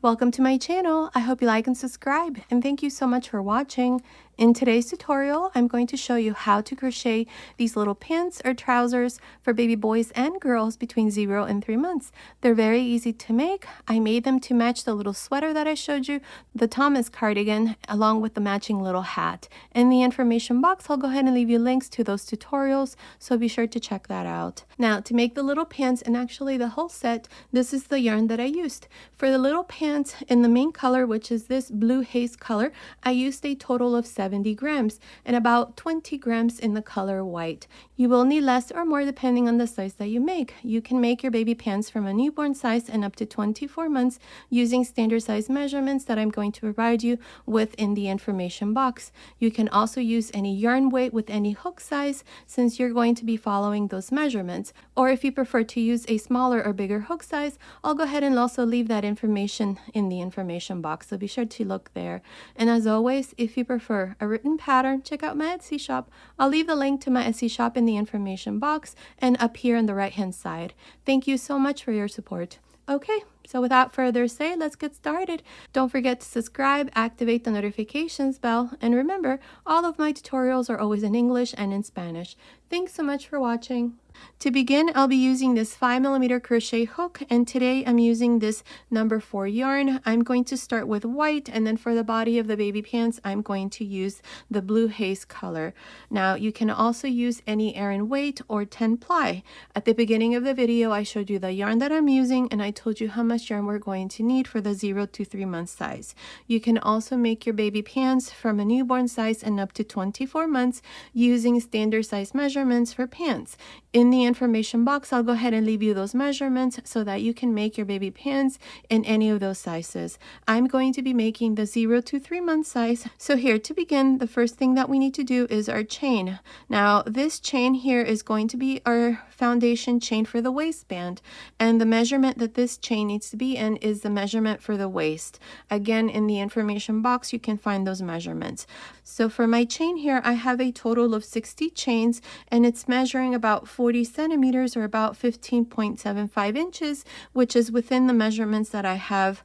Welcome to my channel. I hope you like and subscribe, and thank you so much for watching. In today's tutorial, I'm going to show you how to crochet these little pants or trousers for baby boys and girls between 0 and 3 months. They're very easy to make. I made them to match the little sweater that I showed you, the Thomas cardigan, along with the matching little hat. In the information box, I'll go ahead and leave you links to those tutorials, so be sure to check that out. Now, to make the little pants, and actually the whole set, this is the yarn that I used. For the little pants in the main color, which is this blue haze color, I used a total of 70 grams and about 20 grams in the color white. You will need less or more depending on the size that you make. You can make your baby pants from a newborn size and up to 24 months using standard size measurements that I'm going to provide you with in the information box. You can also use any yarn weight with any hook size since you're going to be following those measurements. Or if you prefer to use a smaller or bigger hook size, I'll go ahead and also leave that information in the information box, so be sure to look there. And as always, if you prefer a written pattern, check out my Etsy shop. I'll leave the link to my Etsy shop in the information box and up here on the right hand side. Thank you so much for your support. Okay, so without further ado, let's get started. Don't forget to subscribe, activate the notifications bell, and remember, all of my tutorials are always in English and in Spanish. Thanks so much for watching. To begin, I'll be using this 5mm crochet hook, and today I'm using this number 4 yarn. I'm going to start with white, and then for the body of the baby pants, I'm going to use the blue haze color. Now, you can also use any Aran weight or 10 ply. At the beginning of the video, I showed you the yarn that I'm using, and I told you how much yarn we're going to need for the 0 to 3 month size. You can also make your baby pants from a newborn size and up to 24 months using standard size measurements for pants. In the information box, I'll go ahead and leave you those measurements so that you can make your baby pants in any of those sizes. I'm going to be making the 0 to 3 month size. So here, to begin, the first thing that we need to do is our chain. Now, this chain here is going to be our foundation chain for the waistband, and the measurement that this chain needs to be in is the measurement for the waist. Again, in the information box, you can find those measurements. So for my chain here, I have a total of 60 chains, and it's measuring about 40 centimeters or about 15.75 inches, which is within the measurements that I have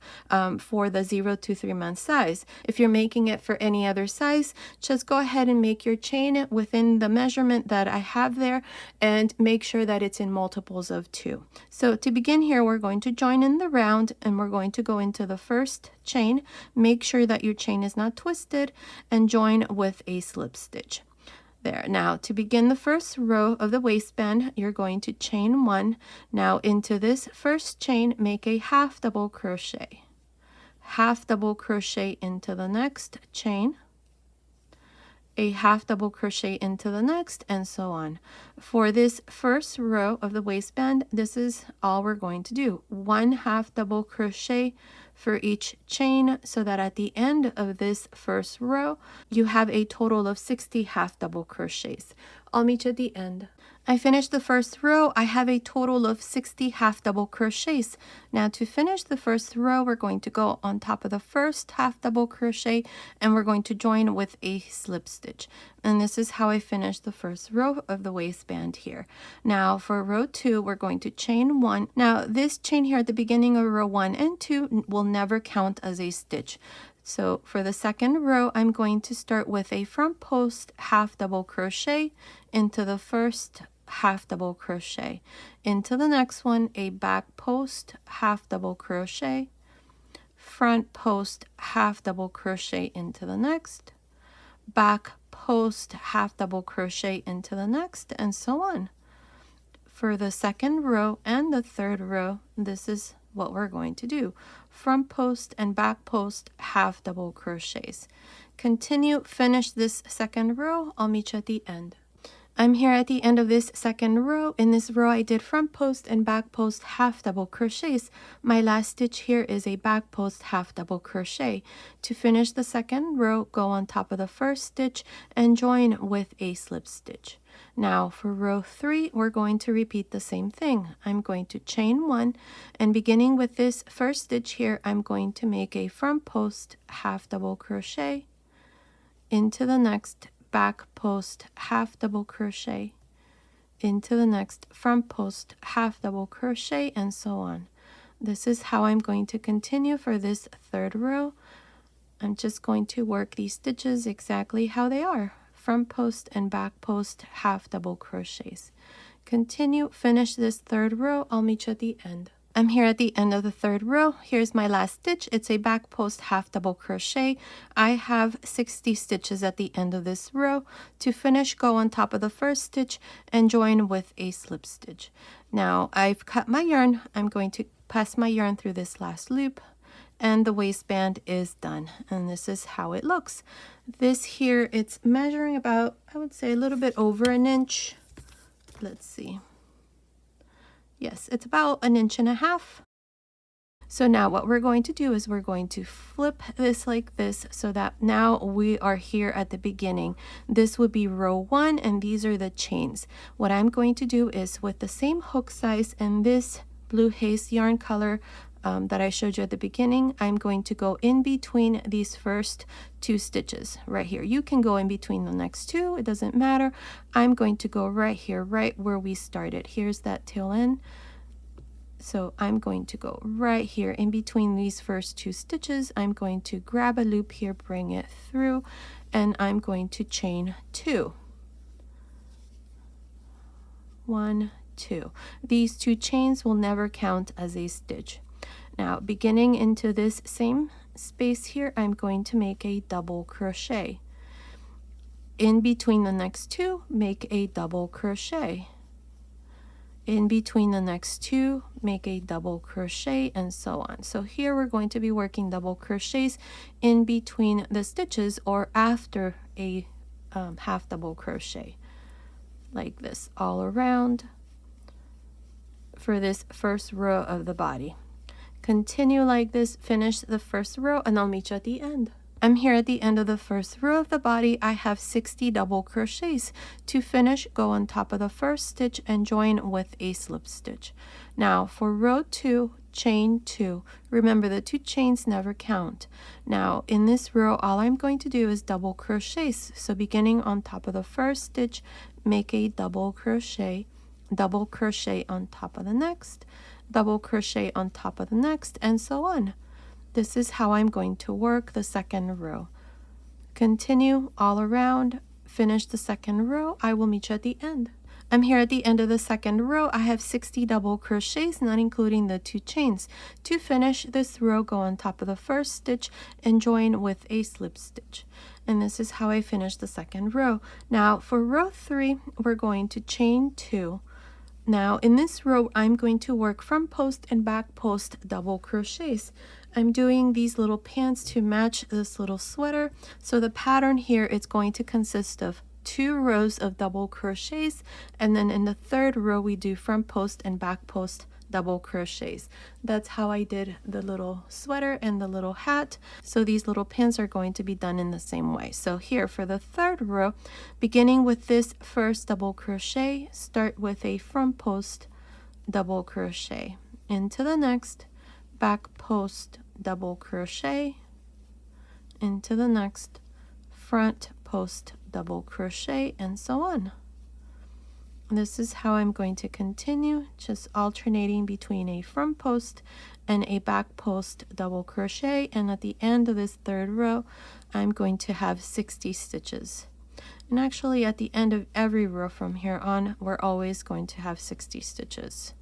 for the 0 to 3 month size. If you're making it for any other size, just go ahead and make your chain within the measurement that I have there, and make sure that it's in multiples of 2. So to begin here, we're going to join in the round, and we're going to go into the first chain. Make sure that your chain is not twisted, and join with a slip stitch. There. Now, to begin the first row of the waistband, you're going to chain 1. Now, into this first chain, make a half double crochet. Half double crochet into the next chain, a half double crochet into the next, and so on. For this first row of the waistband, this is all we're going to do. 1 half double crochet for each chain, so that at the end of this first row, you have a total of 60 half double crochets. I'll meet you at the end. I finished the first row. I have a total of 60 half double crochets. Now, to finish the first row, we're going to go on top of the first half double crochet, and we're going to join with a slip stitch. And this is how I finished the first row of the waistband here. Now, for row 2, we're going to chain 1. Now, this chain here at the beginning of row 1 and 2 will never count as a stitch. So for the second row, I'm going to start with a front post half double crochet into the first half double crochet, into the next one a back post half double crochet, front post half double crochet into the next, back post half double crochet into the next, and so on. For the second row and the third row, this is what we're going to do: front post and back post half double crochets. Continue, finish this second row. I'll meet you at the end. I'm here at the end of this second row. In this row, I did front post and back post half double crochets. My last stitch here is a back post half double crochet. To finish the second row, go on top of the first stitch and join with a slip stitch. Now for row 3, we're going to repeat the same thing. I'm going to chain 1, and beginning with this first stitch here, I'm going to make a front post half double crochet into the next, back post half double crochet into the next, front post half double crochet, and so on. This is how I'm going to continue for this third row. I'm just going to work these stitches exactly how they are. Front post and back post, half double crochets. Continue, finish this third row. I'll meet you at the end. I'm here at the end of the third row. Here's my last stitch. It's a back post half double crochet. I have 60 stitches at the end of this row. To finish, go on top of the first stitch and join with a slip stitch. Now I've cut my yarn. I'm going to pass my yarn through this last loop, and the waistband is done, and this is how it looks. This here, it's measuring about, I would say, a little bit over an inch. Let's see. Yes, it's about 1.5 inches. So now what we're going to do is we're going to flip this like this, so that now we are here at the beginning. This would be row 1, and these are the chains. What I'm going to do is, with the same hook size and this blue haze yarn color that I showed you at the beginning, I'm going to go in between these first 2 stitches right here. You can go in between the next 2, it doesn't matter. I'm going to go right here, right where we started. Here's that tail end. So I'm going to go right here in between these first 2 stitches. I'm going to grab a loop here, bring it through, and I'm going to chain 2. 1, 2. These 2 chains will never count as a stitch. Now, beginning into this same space here, I'm going to make a double crochet. In between the next 2, make a double crochet. In between the next 2, make a double crochet, and so on. So here we're going to be working double crochets in between the stitches, or after a half double crochet, like this, all around for this first row of the body. Continue like this, finish the first row, and I'll meet you at the end. I'm here at the end of the first row of the body. I have 60 double crochets. To finish, go on top of the first stitch and join with a slip stitch. Now for row 2, chain 2. Remember, the 2 chains never count. Now in this row, all I'm going to do is double crochets. So beginning on top of the first stitch, make a double crochet on top of the next, double crochet on top of the next, and so on. This is how I'm going to work the second row. Continue all around, finish the second row. I will meet you at the end. I'm here at the end of the second row. I have 60 double crochets, not including the 2 chains. To finish this row, go on top of the first stitch and join with a slip stitch. And this is how I finish the second row. Now for row 3, we're going to chain 2. Now in this row, I'm going to work front post and back post double crochets. I'm doing these little pants to match this little sweater. So the pattern here is going to consist of 2 rows of double crochets, and then in the third row we do front post and back post double crochets. That's how I did the little sweater and the little hat. So these little pants are going to be done in the same way. So here for the third row, beginning with this first double crochet, start with a front post double crochet, into the next, back post double crochet, into the next, front post double crochet, and so on. This is how I'm going to continue, just alternating between a front post and a back post double crochet, and at the end of this third row I'm going to have 60 stitches. And actually at the end of every row from here on, we're always going to have 60 stitches.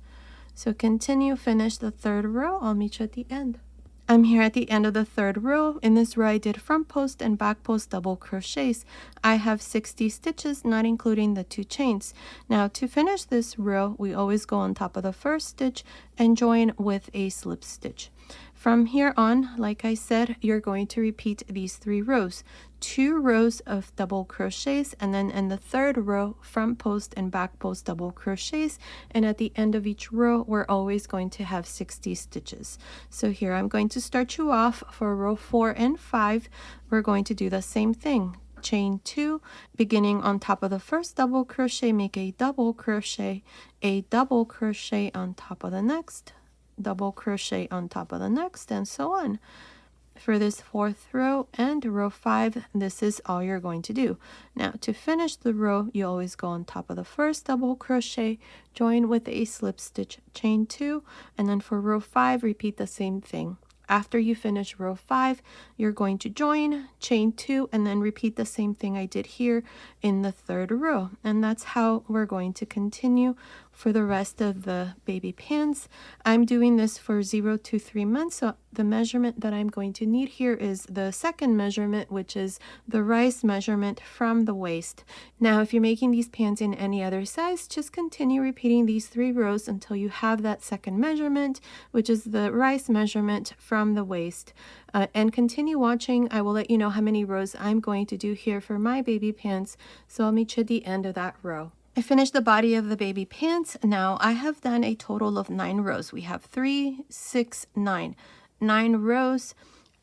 So continue, finish the third row. I'll meet you at the end. I'm here at the end of the third row. In this row I did front post and back post double crochets. I have 60 stitches, not including the 2 chains. Now to finish this row, we always go on top of the first stitch and join with a slip stitch. From here on, like I said, you're going to repeat these 3 rows. 2 rows of double crochets, and then in the third row, front post and back post double crochets, and at the end of each row, we're always going to have 60 stitches. So here I'm going to start you off for row 4 and 5. We're going to do the same thing. Chain 2, beginning on top of the first double crochet, make a double crochet on top of the next, double crochet on top of the next, and so on. for this 4th row and row 5. This is all you're going to do. Now to finish the row, you always go on top of the first double crochet, join with a slip stitch, chain 2, and then for row 5 repeat the same thing. After you finish row 5, you're going to join, chain 2, and then repeat the same thing I did here in the 3rd row. And that's how we're going to continue for the rest of the baby pants. I'm doing this for 0 to 3 months, so the measurement that I'm going to need here is the 2nd measurement, which is the rice measurement from the waist. Now, if you're making these pants in any other size, just continue repeating these 3 rows until you have that 2nd measurement, which is the rice measurement from the waist. And continue watching. I will let you know how many rows I'm going to do here for my baby pants, so I'll meet you at the end of that row. I finished the body of the baby pants. Now I have done a total of 9 rows. We have 3, 6, 9. 9 rows.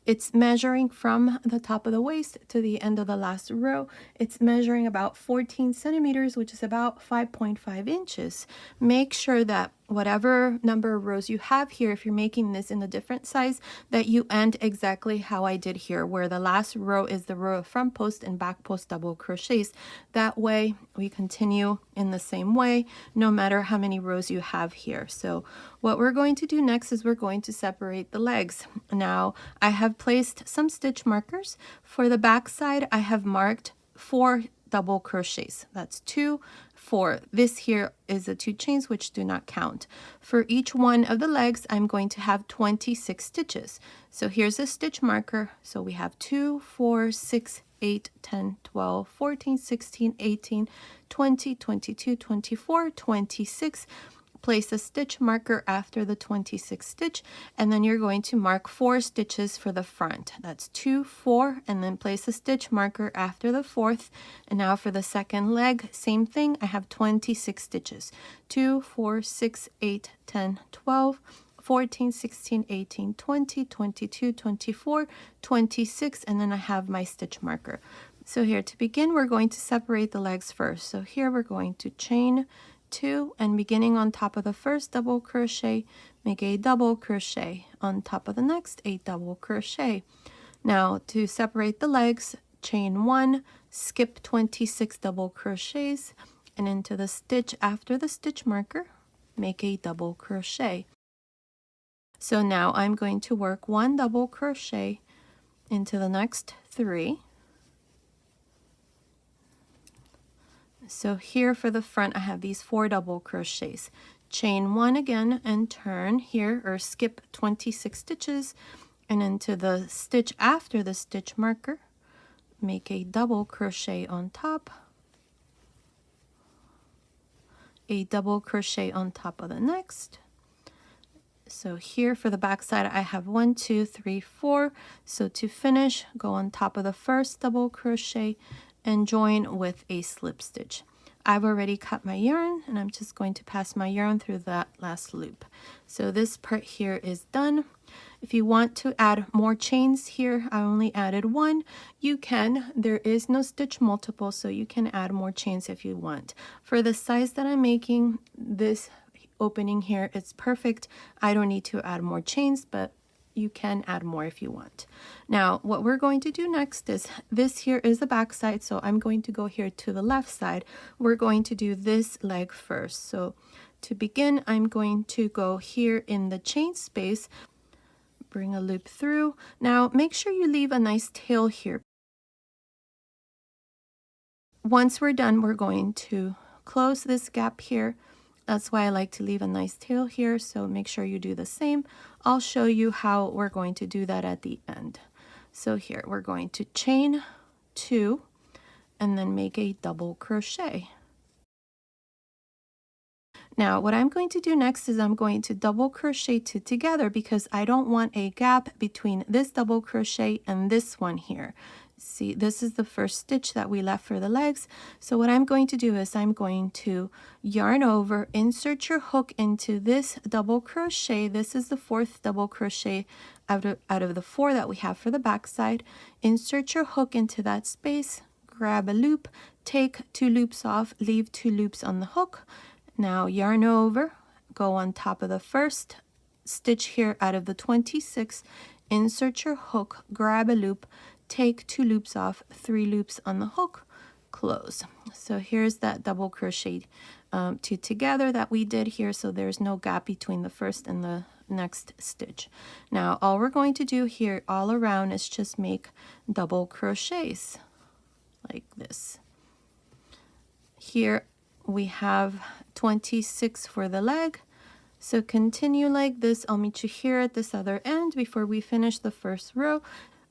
It's measuring from the top of the waist to the end of the last row. It's measuring about 14 centimeters, which is about 5.5 inches. Make sure that whatever number of rows you have here, if you're making this in a different size, that you end exactly how I did here, where the last row is the row of front post and back post double crochets. That way we continue in the same way, no matter how many rows you have here. So what we're going to do next is we're going to separate the legs. Now I have placed some stitch markers. For the back side, I have marked 4 double crochets. That's 2, 4. This here is the 2 chains, which do not count. For each one of the legs, I'm going to have 26 stitches. So here's a stitch marker. So we have 2, 4, 6, 8, 10, 12, 14, 16, 18, 20, 22, 24, 26. Place a stitch marker after the 26th stitch, and then you're going to mark 4 stitches for the front. That's 2, 4, and then place a stitch marker after the 4th. And now for the second leg, same thing. I have 26 stitches. 2, 4, 6, 8, 10, 12, 14, 16, 18, 20, 22, 24, 26, and then I have my stitch marker. So here to begin, we're going to separate the legs first. So here we're going to chain 2, and beginning on top of the first double crochet, make a double crochet. On top of the next, a double crochet. Now to separate the legs, chain 1, skip 26 double crochets, and into the stitch after the stitch marker, make a double crochet. So now I'm going to work 1 double crochet into the next 3. So here for the front, I have these 4 double crochets. Chain 1 again and turn here, or skip 26 stitches, and into the stitch after the stitch marker, make a double crochet on top, a double crochet on top of the next. So here for the back side, I have 1, 2, 3, 4. So to finish, go on top of the first double crochet and join with a slip stitch. I've already cut my yarn, and I'm just going to pass my yarn through that last loop. So this part here is done. If you want to add more chains here, I only added 1. You can. There is no stitch multiple, so you can add more chains if you want. For the size that I'm making, this opening here, it's perfect. I don't need to add more chains, but you can add more if you want. Now what we're going to do next is, this here is the back side, so I'm going to go here to the left side. We're going to do this leg first. So to begin, I'm going to go here in the chain space, bring a loop through. Now make sure you leave a nice tail here. Once we're done, we're going to close this gap here. That's why I like to leave a nice tail here, so make sure you do the same. I'll show you how we're going to do that at the end. So here we're going to chain 2 and then make a double crochet. Now what I'm going to do next is I'm going to double crochet 2 together, because I don't want a gap between this double crochet and this one here. See, this is the first stitch that we left for the legs. So what I'm going to do is I'm going to yarn over, insert your hook into this double crochet. This is the 4th double crochet out of the 4 that we have for the back side. Insert your hook into that space, grab a loop, take 2 loops off, leave 2 loops on the hook. Now yarn over, go on top of the first stitch here out of the 26, insert your hook, grab a loop, take 2 loops off, 3 loops on the hook, close. So here's that double crochet two together that we did here, so there's no gap between the first and the next stitch. Now all we're going to do here all around is just make double crochets like this. Here we have 26 for the leg, so continue like this. I'll meet you here at this other end before we finish the first row.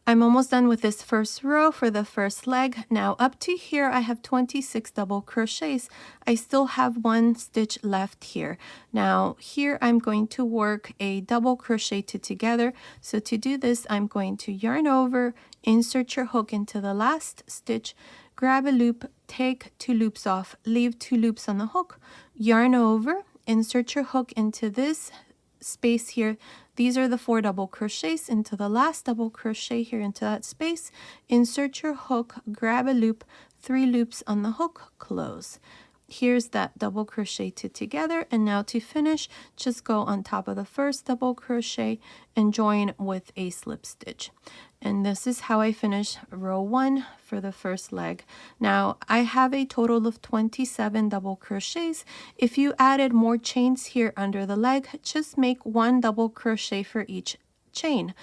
I'm almost done with this first row for the first leg. Now up to here I have 26 double crochets. I still have 1 stitch left here. Now here I'm going to work a double crochet two together. So to do this, I'm going to yarn over, insert your hook into the last stitch, grab a loop, take 2 loops off, leave 2 loops on the hook, yarn over, insert your hook into this space here. These are the 4 double crochets into the last double crochet here into that space. Insert your hook, grab a loop, 3 loops on the hook, close. Here's that double crochet two together, and now to finish, just go on top of the first double crochet and join with a slip stitch. And this is how I finish row 1 for the first leg. Now I have a total of 27 double crochets. If you added more chains here under the leg, just make 1 double crochet for each chain.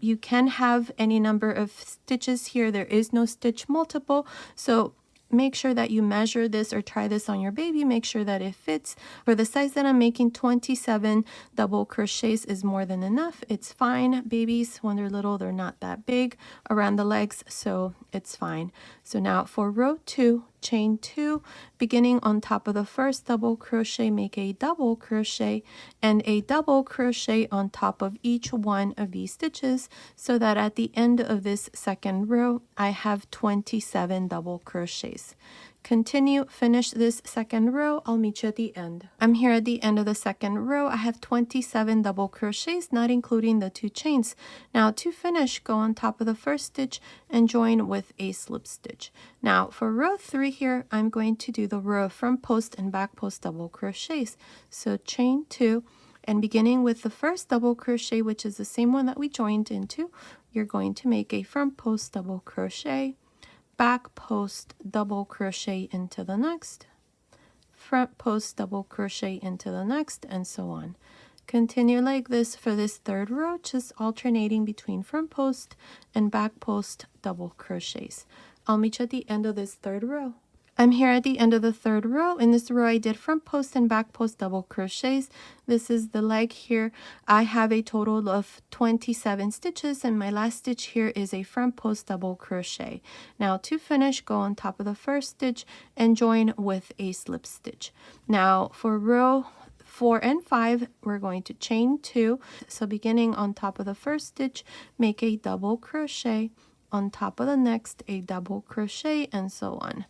You can have any number of stitches here. There is no stitch multiple, so make sure that you measure this or try this on your baby. Make sure that it fits. For the size that I'm making, 27 double crochets is more than enough. It's fine. Babies, when they're little, they're not that big around the legs, so it's fine. So now for row 2, chain 2, beginning on top of the first double crochet, make a double crochet and a double crochet on top of each one of these stitches, so that at the end of this second row I have 27 double crochets. Continue, finish this second row. I'll meet you at the end. I'm here at the end of the second row. I have 27 double crochets, not including the 2 chains. Now to finish, go on top of the first stitch and join with a slip stitch. Now for row 3 here, I'm going to do the row of front post and back post double crochets. So chain 2, and beginning with the first double crochet, which is the same one that we joined into, you're going to make a front post double crochet, back post double crochet into the next, front post double crochet into the next, and so on. Continue like this for this third row, just alternating between front post and back post double crochets. I'll meet you at the end of this third row. I'm here at the end of the third row. In this row I did front post and back post double crochets. This is the leg here. I have a total of 27 stitches, and my last stitch here is a front post double crochet. Now to finish, go on top of the first stitch and join with a slip stitch. Now for row 4 and 5, we're going to chain 2. So beginning on top of the first stitch, make a double crochet, on top of the next a double crochet, and so on.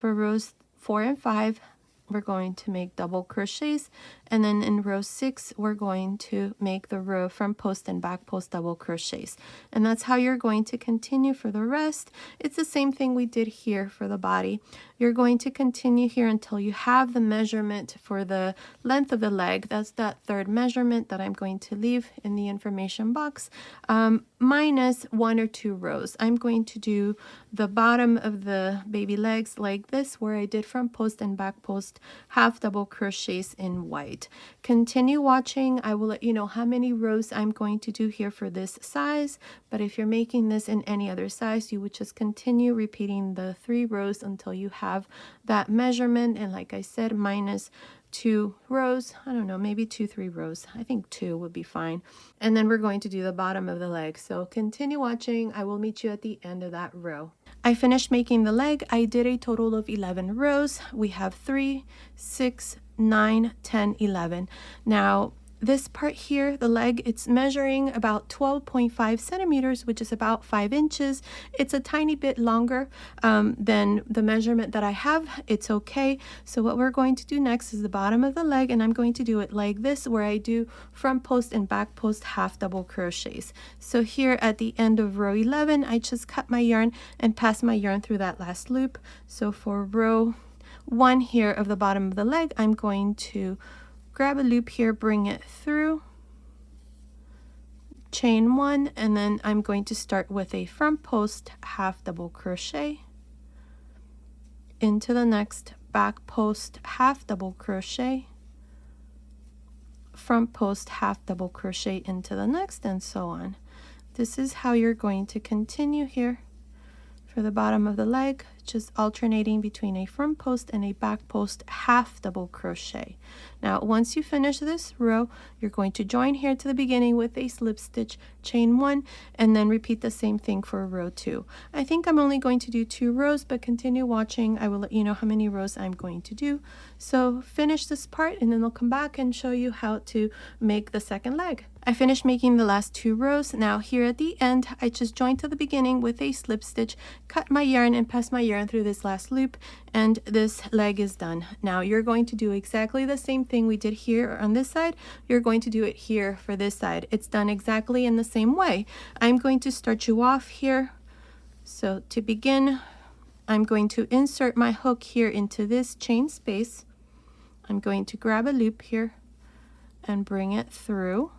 For rows 4 and 5, we're going to make double crochets, and then in row 6 we're going to make the row front post and back post double crochets, and that's how you're going to continue for the rest. It's the same thing we did here for the body. You're going to continue here until you have the measurement for the length of the leg. That's that third measurement that I'm going to leave in the information box, minus 1 or 2 rows. I'm going to do the bottom of the baby legs like this, where I did front post and back post half double crochets in white. Continue watching. I will let you know how many rows I'm going to do here for this size, but if you're making this in any other size, you would just continue repeating the 3 rows until you have that measurement. And like I said, minus 2 rows. I don't know, maybe 2-3 rows. I think 2 would be fine. And then we're going to do the bottom of the leg. So continue watching. I will meet you at the end of that row. I finished making the leg. I did a total of 11 rows. We have 3, 6, 9, 10, 11. Now this part here, the leg, it's measuring about 12.5 centimeters, which is about 5 inches. It's a tiny bit longer than the measurement that I have. It's okay. So what we're going to do next is the bottom of the leg, and I'm going to do it like this, where I do front post and back post half double crochets. So here at the end of row 11, I just cut my yarn and pass my yarn through that last loop. So for row 1 here of the bottom of the leg, I'm going to grab a loop here, bring it through, chain 1, and then I'm going to start with a front post half double crochet into the next back post half double crochet, front post half double crochet into the next, and so on. This is how you're going to continue here for the bottom of the leg, just alternating between a front post and a back post half double crochet. Now once you finish this row, you're going to join here to the beginning with a slip stitch, chain 1, and then repeat the same thing for row 2. I think I'm only going to do 2 rows, but continue watching. I will let you know how many rows I'm going to do. So finish this part and then I'll come back and show you how to make the second leg. I finished making the last 2 rows. Now here at the end, I just joined to the beginning with a slip stitch, cut my yarn and pass my yarn through this last loop, and this leg is done. Now you're going to do exactly the same thing we did here on this side. You're going to do it here for this side. It's done exactly in the same way. I'm going to start you off here. So to begin, I'm going to insert my hook here into this chain space. I'm going to grab a loop here and bring it through,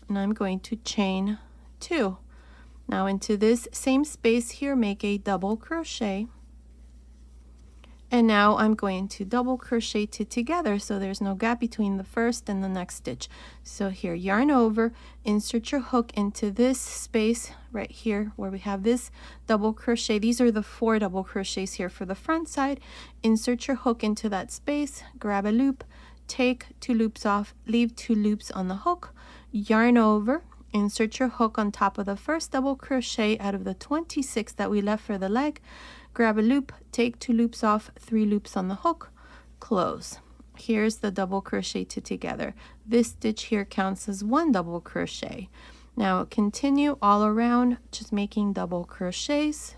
and I'm going to chain 2. Now into this same space here, make a double crochet, and now I'm going to double crochet 2 together so there's no gap between the first and the next stitch. So here, yarn over, insert your hook into this space right here where we have this double crochet. These are the 4 double crochets here for the front side. Insert your hook into that space, grab a loop, take 2 loops off, leave 2 loops on the hook, yarn over, insert your hook on top of the first double crochet out of the 26 that we left for the leg, grab a loop, take 2 loops off, 3 loops on the hook, close. Here's the double crochet 2 together. This stitch here counts as 1 double crochet. Now continue all around, just making double crochets.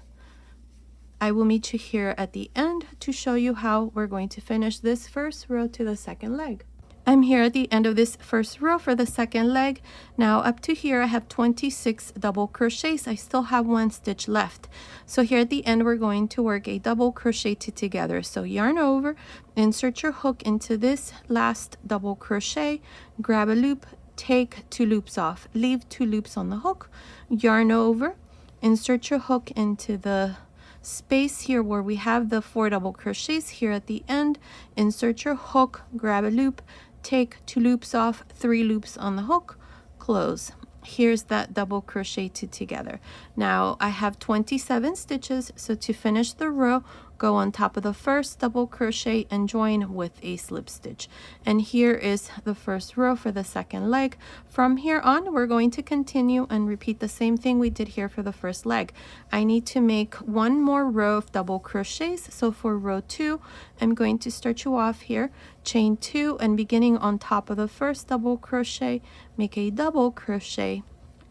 I will meet you here at the end to show you how we're going to finish this first row to the second leg. I'm here at the end of this first row for the second leg. Now up to here I have 26 double crochets. I still have 1 stitch left. So here at the end we're going to work a double crochet 2 together. So yarn over, insert your hook into this last double crochet, grab a loop, take 2 loops off, leave 2 loops on the hook, yarn over, insert your hook into the space here where we have the 4 double crochets here at the end, insert your hook, grab a loop, take 2 loops off, 3 loops on the hook, close. Here's that double crochet 2 together. Now I have 27 stitches, so to finish the row, go on top of the first double crochet and join with a slip stitch. And here is the first row for the second leg. From here on, we're going to continue and repeat the same thing we did here for the first leg. I need to make 1 more row of double crochets. So for row 2, I'm going to start you off here, chain 2, and beginning on top of the first double crochet, make a double crochet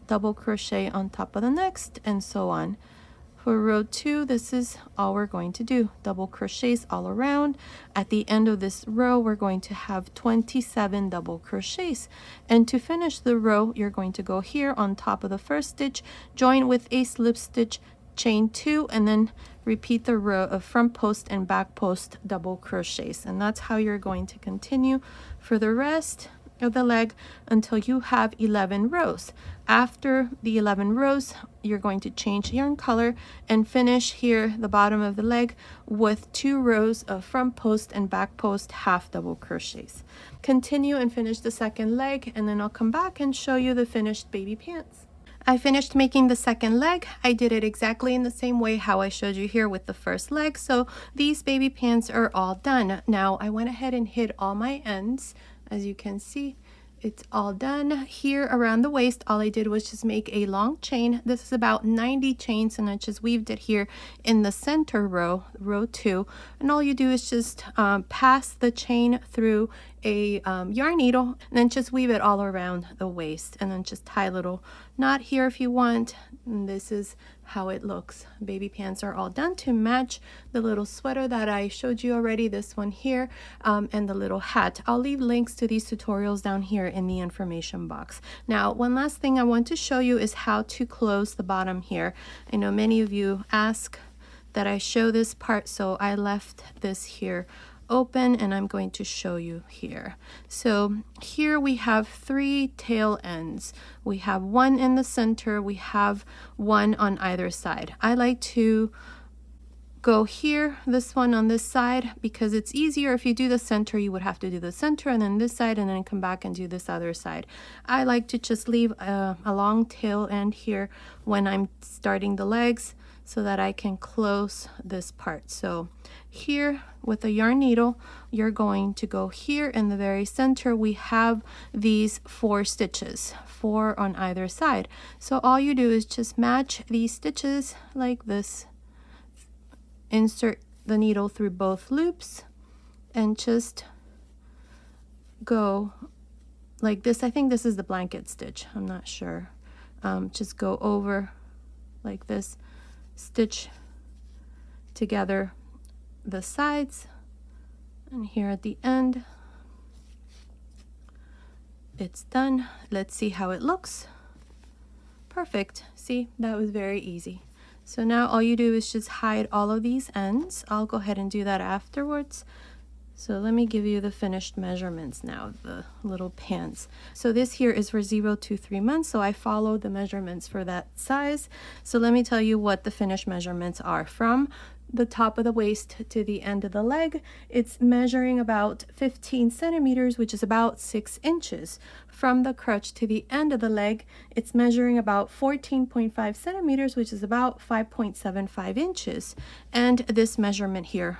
on top of the next, and so on. For row 2, this is all we're going to do, double crochets all around. At the end of this row, we're going to have 27 double crochets. And to finish the row, you're going to go here on top of the first stitch, join with a slip stitch, chain 2, and then repeat the row of front post and back post double crochets. And that's how you're going to continue for the rest of the leg until you have 11 rows. After the 11 rows, you're going to change yarn color and finish here the bottom of the leg with 2 rows of front post and back post half double crochets. Continue and finish the second leg, and then I'll come back and show you the finished baby pants. I finished making the second leg. I did it exactly in the same way how I showed you here with the first leg. So these baby pants are all done. Now I went ahead and hid all my ends. As you can see, it's all done. Here around the waist, all I did was just make a long chain. This is about 90 chains, and I just weaved it here in the center row, row 2. And all you do is just pass the chain through a yarn needle, and then just weave it all around the waist, and then just tie a little knot here if you want. And this is how it looks. Baby pants are all done to match the little sweater that I showed you already, this one here, and the little hat. I'll leave links to these tutorials down here in the information box. Now, one last thing I want to show you is how to close the bottom here. I know many of you ask that I show this part, so I left this here open and I'm going to show you here. So here we have 3 tail ends. We have one in the center, we have one on either side. I like to go here, this one on this side, because it's easier. If you do the center, you would have to do the center and then this side and then come back and do this other side. I like to just leave a long tail end here when I'm starting the legs so that I can close this part. So here with a yarn needle, you're going to go here in the very center. We have these 4 stitches, 4 on either side. So all you do is just match these stitches like this. Insert the needle through both loops and just go like this. I think this is the blanket stitch, I'm not sure. Just go over like this, stitch together the sides, and here at the end it's done. Let's see how it looks. Perfect. See, that was very easy. So now all you do is just hide all of these ends. I'll go ahead and do that afterwards. So let me give you the finished measurements now, the little pants. So this here is for 0 to 3 months, so I followed the measurements for that size. So let me tell you what the finished measurements are. From the top of the waist to the end of the leg, it's measuring about 15 centimeters, which is about 6 inches. From the crotch to the end of the leg, it's measuring about 14.5 centimeters, which is about 5.75 inches. And this measurement here,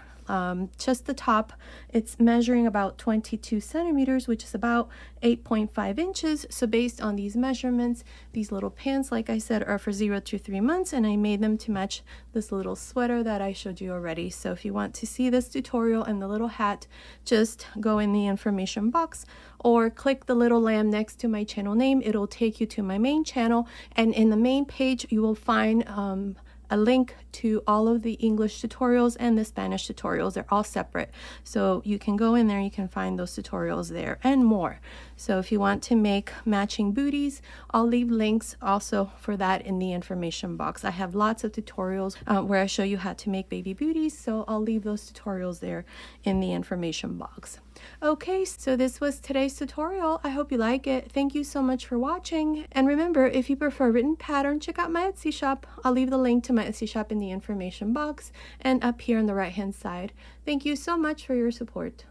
just the top, it's measuring about 22 centimeters, which is about 8.5 inches. So based on these measurements, these little pants, like I said, are for 0 to 3 months, and I made them to match this little sweater that I showed you already. So if you want to see this tutorial and the little hat, just go in the information box or click the little lamb next to my channel name. It'll take you to my main channel, and in the main page you will find a link to all of the English tutorials and the Spanish tutorials. They're all separate. So you can go in there, you can find those tutorials there and more. So if you want to make matching booties, I'll leave links also for that in the information box. I have lots of tutorials where I show you how to make baby booties, so I'll leave those tutorials there in the information box. Okay, so this was today's tutorial. I hope you like it. Thank you so much for watching. And remember, if you prefer written pattern, check out my Etsy shop. I'll leave the link to my Etsy shop in the information box and up here on the right hand side. Thank you so much for your support.